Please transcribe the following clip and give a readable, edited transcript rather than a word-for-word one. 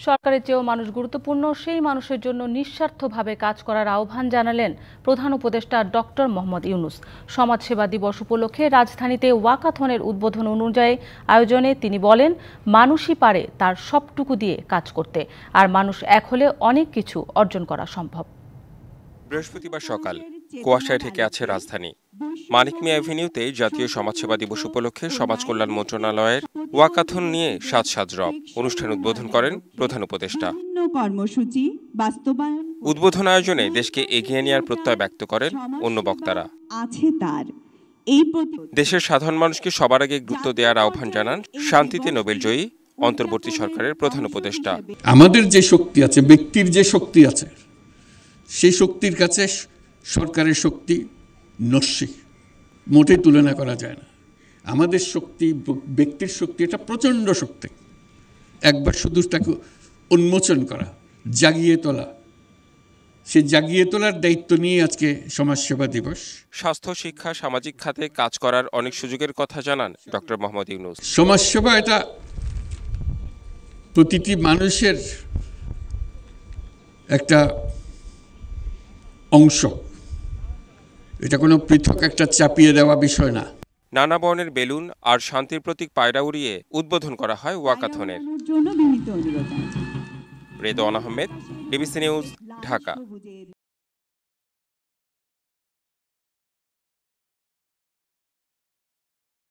সরকারের চেয়েও মানুষ গুরুত্বপূর্ণ, সেই মানুষের জন্য নিঃস্বার্থভাবে কাজ করার আহ্বান জানালেন প্রধান উপদেষ্টা ডক্টর মোহাম্মদ ইউনূস। সমাজসেবা দিবস উপলক্ষে রাজধানীতে ওয়াকাথনের উদ্বোধন অনুযায়ী আয়োজনে তিনি বলেন, মানুষই পারে তার সবটুকু দিয়ে কাজ করতে, আর মানুষ এক হলে অনেক কিছু অর্জন করা সম্ভব। বৃহস্পতিবার সকাল কুয়াশায় ঢেকে আছে রাজধানী। মানিক মিয়া এভিনিউতে জাতীয় সমাজসেবা দিবস উপলক্ষে সমাজ কল্যাণ মন্ত্রণালয়ের ওয়াকাথন নিয়ে সাজ রব অনুষ্ঠান উদ্বোধন করেন প্রধান উপদেষ্টা। উদ্বোধন আয়োজনে দেশকে এগিয়ে নেওয়ার প্রত্যয় ব্যক্ত করেন অন্য বক্তারা। দেশের সাধারণ মানুষকে সবার আগে গুরুত্ব দেওয়ার আহ্বান জানান শান্তিতে নোবেলজয়ী অন্তর্বর্তী সরকারের প্রধান উপদেষ্টা। আমাদের যে শক্তি আছে, ব্যক্তির যে শক্তি আছে, সেই শক্তির কাছে সরকারের শক্তি নস্যি, মোটেই তুলনা করা যায় না। আমাদের শক্তি, ব্যক্তির শক্তি, এটা প্রচণ্ড শক্তি। একবার শুধু তাকে উন্মোচন করা, জাগিয়ে তোলা, সে জাগিয়ে তোলার দায়িত্ব নিয়ে আজকে সমাজসেবা দিবস। স্বাস্থ্য, শিক্ষা, সামাজিক খাতে কাজ করার অনেক সুযোগের কথা জানান ডক্টর মোহাম্মদ ইউনূস। সমাজসেবা এটা প্রতিটি মানুষের একটা অংশ, এটা কোনো পৃথক একটা চাপিয়ে দেওয়া বিষয় না। নানা বর্ণের বেলুন আর শান্তির প্রতীক পায়রা উড়িয়ে উদ্বোধন করা হয় ওয়াকাথনের। Redwan Ahmed, DBC news, Dhaka.